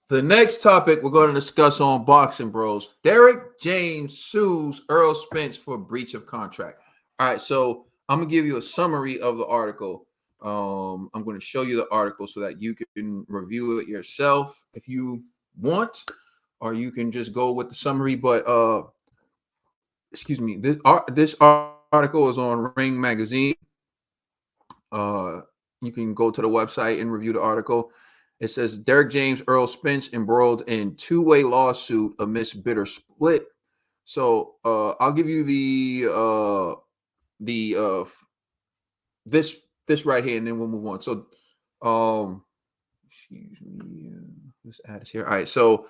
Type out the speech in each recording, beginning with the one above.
The next topic we're going to discuss on Boxing Bros. Derrick James sues Errol Spence for breach of contract. All right, so I'm gonna give you a summary of the article. I'm going to show you the article so that you can review it yourself if you want, or you can just go with the summary. But excuse me, this article is on Ring Magazine. You can go to the website and review the article. It says Derrick James, Errol Spence embroiled in two-way lawsuit amidst bitter split. So I'll give you the this right here, and then we'll move on. So excuse me, this ad is here. All right, so it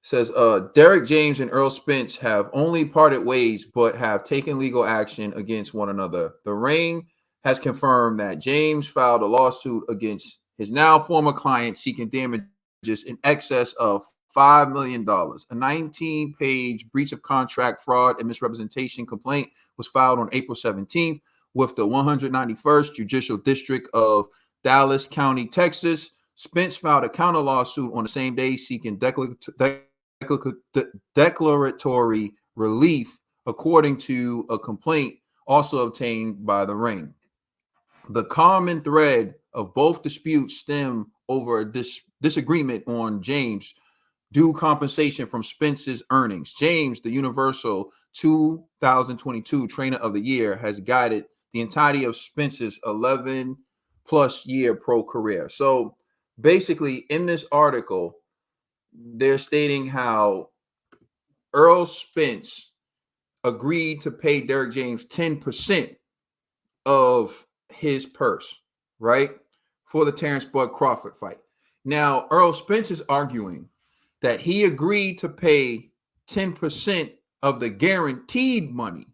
says Derrick James and Errol Spence have only parted ways, but have taken legal action against one another. The Ring has confirmed that James filed a lawsuit against his now former client seeking damages in excess of $5 million. A 19-page breach of contract, fraud, and misrepresentation complaint was filed on April 17th with the 191st Judicial District of Dallas County, Texas. Spence filed a counter lawsuit on the same day seeking declaratory relief, according to a complaint also obtained by the Ring. The common thread of both disputes stem over a disagreement on James' due compensation from Spence's earnings. James, the Universal 2022 Trainer of the Year, has guided the entirety of Spence's 11-plus year pro career. So basically, in this article, they're stating how Errol Spence agreed to pay Derrick James 10% of his purse, right, for the Terrence Bud Crawford fight. Now, Errol Spence is arguing that he agreed to pay 10% of the guaranteed money,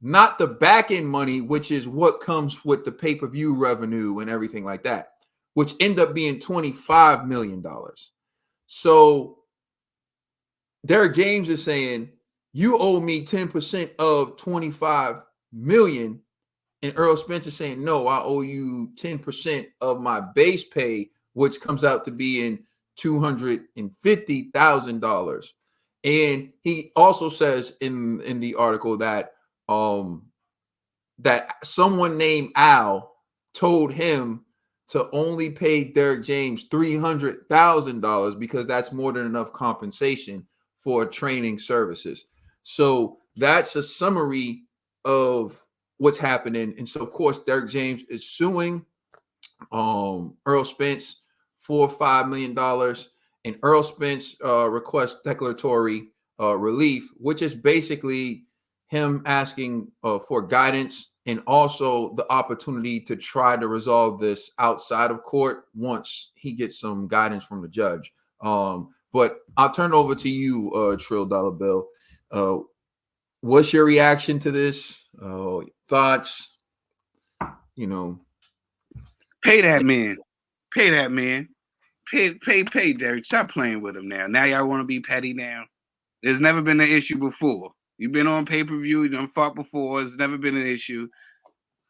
not the back-end money, which is what comes with the pay-per-view revenue and everything like that, which end up being $25 million. So Derrick James is saying, you owe me 10% of $25 million. And Errol Spence is saying, no, I owe you 10% of my base pay, which comes out to being $250,000. And he also says in the article that that someone named Al told him to only pay Derrick James $300,000 because that's more than enough compensation for training services. So that's a summary of what's happening. And so, of course, Derrick James is suing Errol Spence for $5 million. And Errol Spence requests declaratory relief, which is basically him asking for guidance and also the opportunity to try to resolve this outside of court once he gets some guidance from the judge. But I'll turn it over to you, Trill Dollar Bill. What's your reaction to this? Thoughts? You know, pay that man. Pay that man. Pay Derrick. Stop playing with him now. Now y'all want to be petty now. There's never been an issue before. You've been on pay-per-view, you done fought before. It's never been an issue.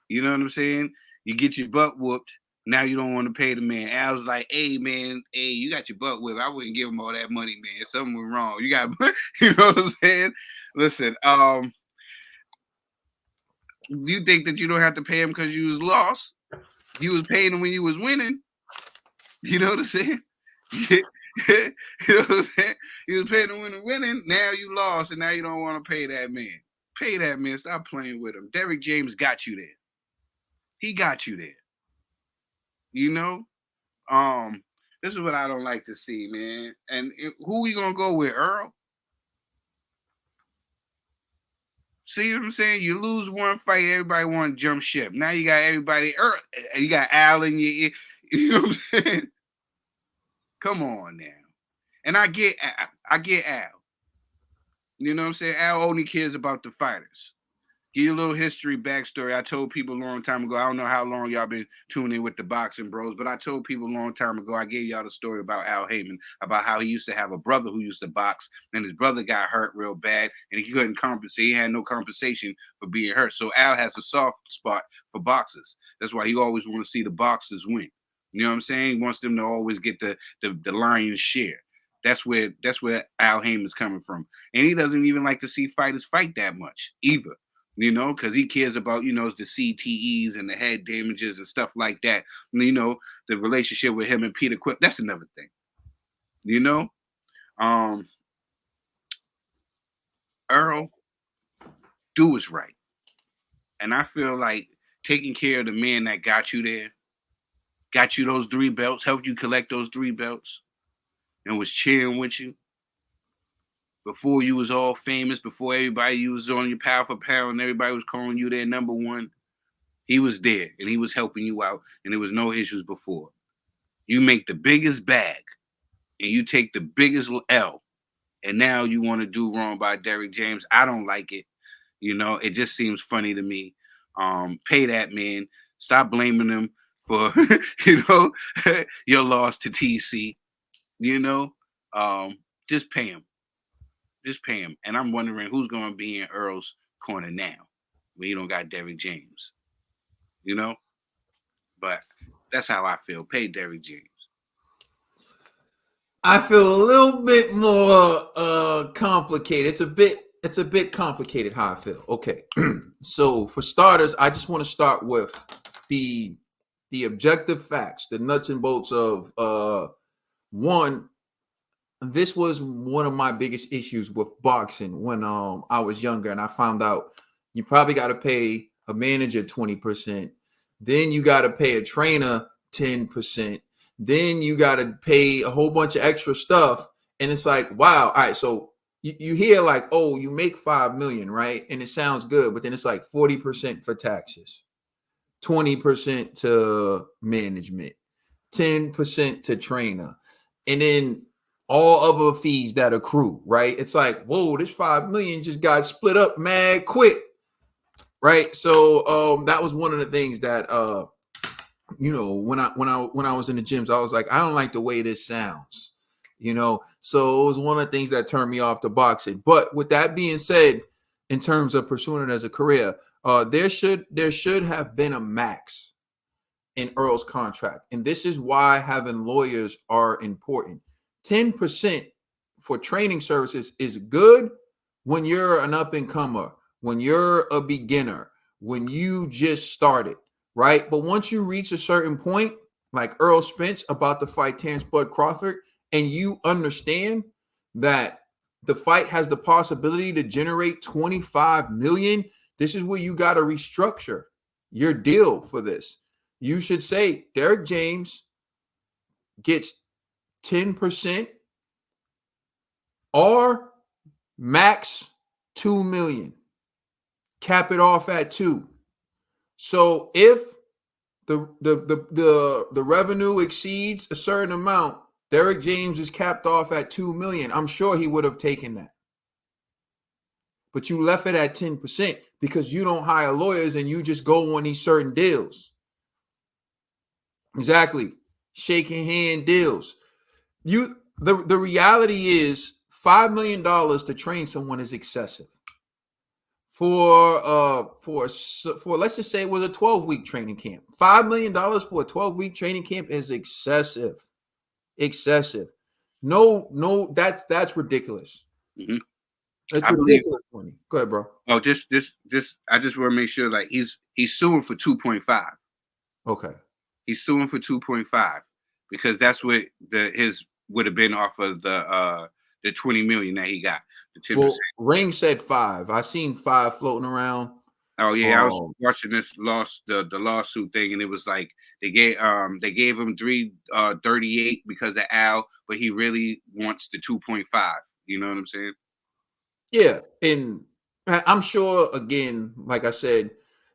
You know what I'm saying? You get your butt whooped. Now you don't want to pay the man. Al's like, hey, man, hey, you got your butt whipped. I wouldn't give him all that money, man. Something went wrong. You got, you know what I'm saying? Listen, you think that you don't have to pay him because you was lost? You was paying him when you was winning. You know what I'm saying? You know what I'm saying? You was paying him when winning. Now you lost, and now you don't want to pay that man. Pay that man. Stop playing with him. Derrick James got you there. He got you there. You know? This is what I don't like to see, man. And who we gonna go with, Errol? See what I'm saying? You lose one fight, everybody want to jump ship. Now you got everybody. You got Al in your ear. You know what I'm saying? Come on now. And I get Al. You know what I'm saying? Al only cares about the fighters. Give you a little history, backstory. I told people a long time ago, I don't know how long y'all been tuning in with the Boxing Bros, but I told people a long time ago, I gave y'all the story about Al Heyman, about how he used to have a brother who used to box, and his brother got hurt real bad, and he couldn't compensate. He had no compensation for being hurt. So Al has a soft spot for boxers. That's why he always want to see the boxers win. You know what I'm saying? He wants them to always get the lion's share. That's where Al Heyman's coming from, and he doesn't even like to see fighters fight that much either. You know, because he cares about the CTEs and the head damages and stuff like that. You know, the relationship with him and Peter Quick. That's another thing. You know, Errol, do what's right, and I feel like taking care of the man that got you there, got you those 3 belts, helped you collect those 3 belts, and was cheering with you before you was all famous, before everybody you was on your pound for pound and everybody was calling you their number one. He was there and he was helping you out, and there was no issues before. You make the biggest bag and you take the biggest L, and now you want to do wrong by Derrick James. I don't like it. It just seems funny to me. Pay that man. Stop blaming him for your loss to TC. Just pay him. Just pay him. And I'm wondering who's going to be in Errol's corner now when you don't got Derrick James. But that's how I feel. Pay Derrick James. I feel a little bit more complicated. It's a bit complicated how I feel. Okay. So for starters, I just want to start with the objective facts, the nuts and bolts of one. This was one of my biggest issues with boxing when I was younger, and I found out you probably got to pay a manager 20%, then you got to pay a trainer 10%, then you got to pay a whole bunch of extra stuff, and it's like, wow, all right, so you hear like, oh, you make $5 million, right? And it sounds good, but then it's like 40% for taxes, 20% to management, 10% to trainer, and then all other fees that accrue, right? It's like, whoa, this 5 million just got split up mad quick, right? So that was one of the things that when I was in the gyms, I was like, I don't like the way this sounds, so it was one of the things that turned me off to boxing. But with that being said, in terms of pursuing it as a career, there should have been a max in Errol's contract, and this is why having lawyers are important. 10% for training services is good when you're an up-and-comer, when you're a beginner, when you just started, right? But once you reach a certain point, like Errol Spence about to fight Terrence Bud Crawford, and you understand that the fight has the possibility to generate 25 million, this is where you got to restructure your deal for this. You should say Derrick James gets 10% or max 2 million. Cap it off at 2. So if the revenue exceeds a certain amount, Derrick James is capped off at 2 million. I'm sure he would have taken that. But you left it at 10% because you don't hire lawyers and you just go on these certain deals. Exactly. Shaking hand deals. The reality is $5 million to train someone is excessive. For let's just say it was a 12-week training camp. $5 million for a 12-week training camp is excessive. Excessive. No, that's ridiculous. Mm-hmm. It's ridiculous for me. Go ahead, bro. Oh, just I just want to make sure like he's suing for 2.5. Okay. He's suing for 2.5 because that's what his would have been off of the 20 million that he got. The 10%. Well, Ring said 5. I seen 5 floating around. Oh yeah, I was watching this the lawsuit thing, and it was like they gave him 338 because of Al, but he really wants the 2.5. You know what I'm saying? Yeah, and I'm sure, again, like I said,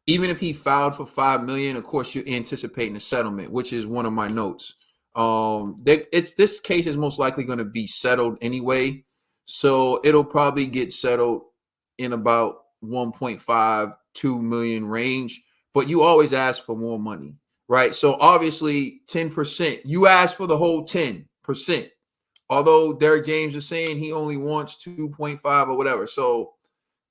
even if he filed for 5 million, of course you're anticipating a settlement, which is one of my notes. This case is most likely going to be settled anyway, so it'll probably get settled in about 1.5, 2 million range. But you always ask for more money, right? So obviously 10%. You ask for the whole 10%. Although Derrick James is saying he only wants 2.5 or whatever. So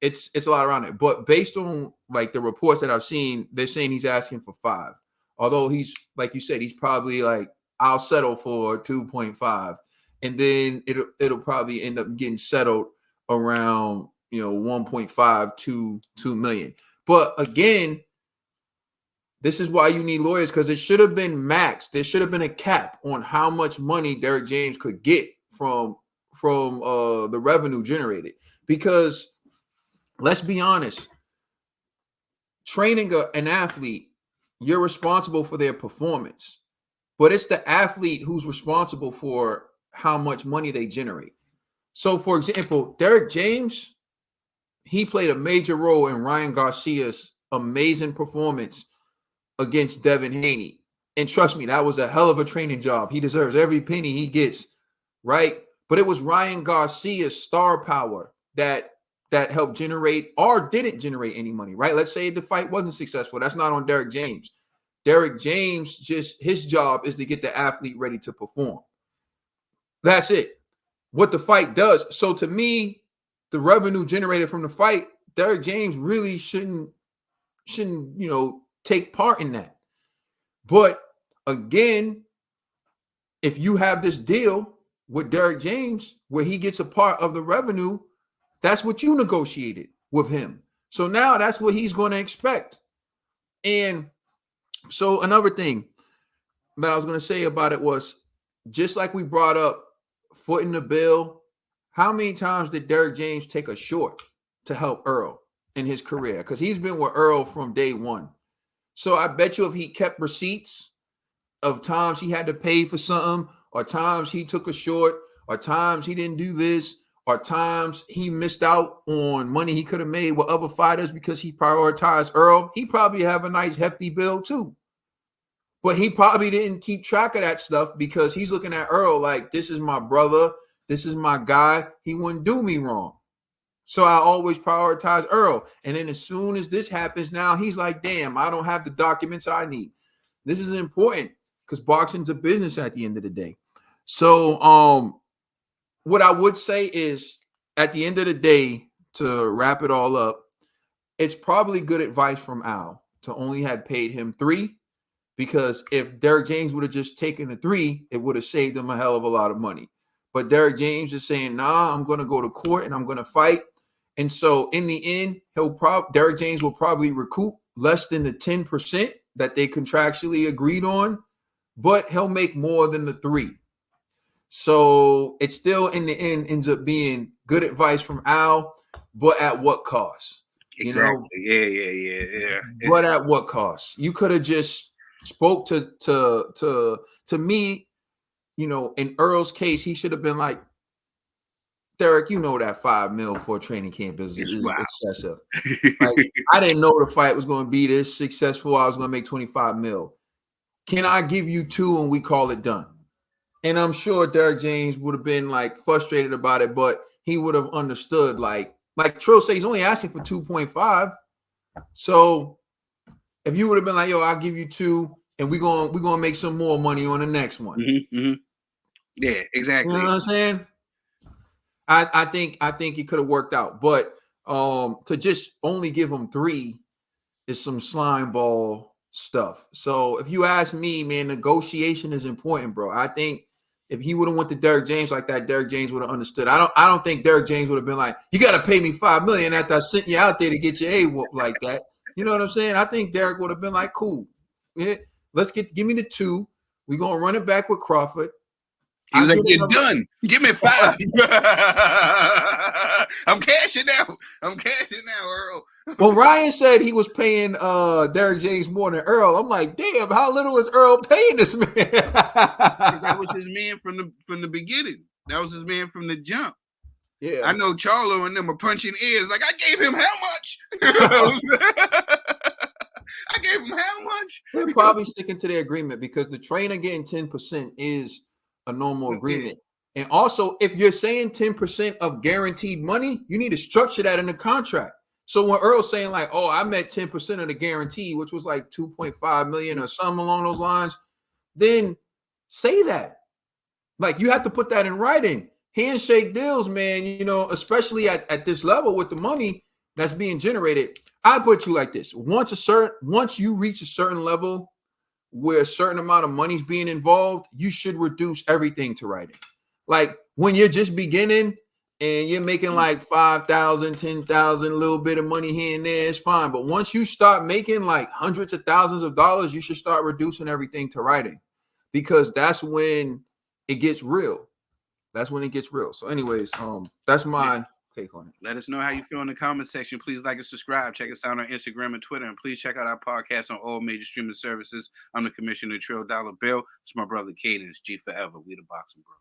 it's a lot around it. But based on like the reports that I've seen, they're saying he's asking for 5. Although he's, like you said, he's probably like, I'll settle for 2.5, and then it'll probably end up getting settled around 1.5 to 2 million. But again, this is why you need lawyers, because it should have been maxed. There should have been a cap on how much money Derrick James could get from the revenue generated. Because let's be honest, training an athlete, you're responsible for their performance, but it's the athlete who's responsible for how much money they generate. So, for example, Derrick James, he played a major role in Ryan Garcia's amazing performance against Devin Haney. And trust me, that was a hell of a training job. He deserves every penny he gets, right? But it was Ryan Garcia's star power that helped generate or didn't generate any money, right? Let's say the fight wasn't successful. That's not on Derrick James. Derrick James, just his job is to get the athlete ready to perform. That's it. What the fight does. So to me, the revenue generated from the fight, Derrick James really shouldn't take part in that. But again, if you have this deal with Derrick James where he gets a part of the revenue, that's what you negotiated with him. So now that's what he's going to expect. And so another thing that I was going to say about it was, just like we brought up footing the bill, how many times did Derrick James take a short to help Errol in his career? Because he's been with Errol from day one. So I bet you if he kept receipts of times he had to pay for something, or times he took a short, or times he didn't do this, or times he missed out on money he could have made with other fighters because he prioritized Errol, he probably have a nice hefty bill too. But he probably didn't keep track of that stuff because he's looking at Errol like, this is my brother, this is my guy, he wouldn't do me wrong. So I always prioritize Errol. And then as soon as this happens, now he's like, damn, I don't have the documents I need. This is important because boxing's a business at the end of the day. So what I would say is, at the end of the day, to wrap it all up, it's probably good advice from Al to only have paid him 3, because if Derrick James would have just taken the 3, it would have saved him a hell of a lot of money. But Derrick James is saying, nah, I'm going to go to court and I'm going to fight. And so in the end, Derrick James will probably recoup less than the 10% that they contractually agreed on, but he'll make more than the 3. So it still in the end ends up being good advice from Al, but at what cost? Exactly. Yeah. But at what cost? You could have just spoke to me, in Earl's case, he should have been like, Derrick, that $5 million for a training camp is excessive. Like, I didn't know the fight was going to be this successful. I was going to make $25 million. Can I give you 2 and we call it done? And I'm sure Derrick James would have been like frustrated about it, but he would have understood. Like Trill said, he's only asking for 2.5. So if you would have been like, yo, I'll give you 2 and we're gonna make some more money on the next one. Mm-hmm. Yeah, exactly. You know what I'm saying? I think it could have worked out, but to just only give him 3 is some slime ball stuff. So if you ask me, man, negotiation is important, bro. I think if he would have went to Derrick James like that, Derrick James would have understood. I don't think Derrick James would have been like, you got to pay me $5 million after I sent you out there to get your A whooped like that. You know what I'm saying? I think Derrick would have been like, cool. Yeah, give me the 2. We're gonna run it back with Crawford. He was like, you're done. Give me 5. I'm cashing out, Errol. Well, Ryan said he was paying Derrick James more than Errol. I'm like, damn, how little is Errol paying this man? That was his man from the beginning. That was his man from the jump. Yeah. I know Charlo and them are punching ears. Like, I gave him how much? I gave him how much? They're probably sticking to their agreement because the trainer getting 10% is a normal agreement. And also, if you're saying 10% of guaranteed money, you need to structure that in the contract. So when Errol's saying like, oh, I met 10% of the guarantee, which was like 2.5 million or something along those lines, then say that. Like, you have to put that in writing. Handshake deals, man, especially at this level with the money that's being generated. I put you like this. Once you reach a certain level where a certain amount of money's being involved, you should reduce everything to writing. Like when you're just beginning and you're making like 5,000, 10,000, a little bit of money here and there, it's fine. But once you start making like hundreds of thousands of dollars, you should start reducing everything to writing, because that's when it gets real. That's when it gets real. So anyways, that's my take on it. Let us know how you feel in the comment section. Please like and subscribe. Check us out on Instagram and Twitter. And please check out our podcast on all major streaming services. I'm the Commissioner Trill Dollar Bill. It's my brother Cadence, G Forever. We the Boxing Bro.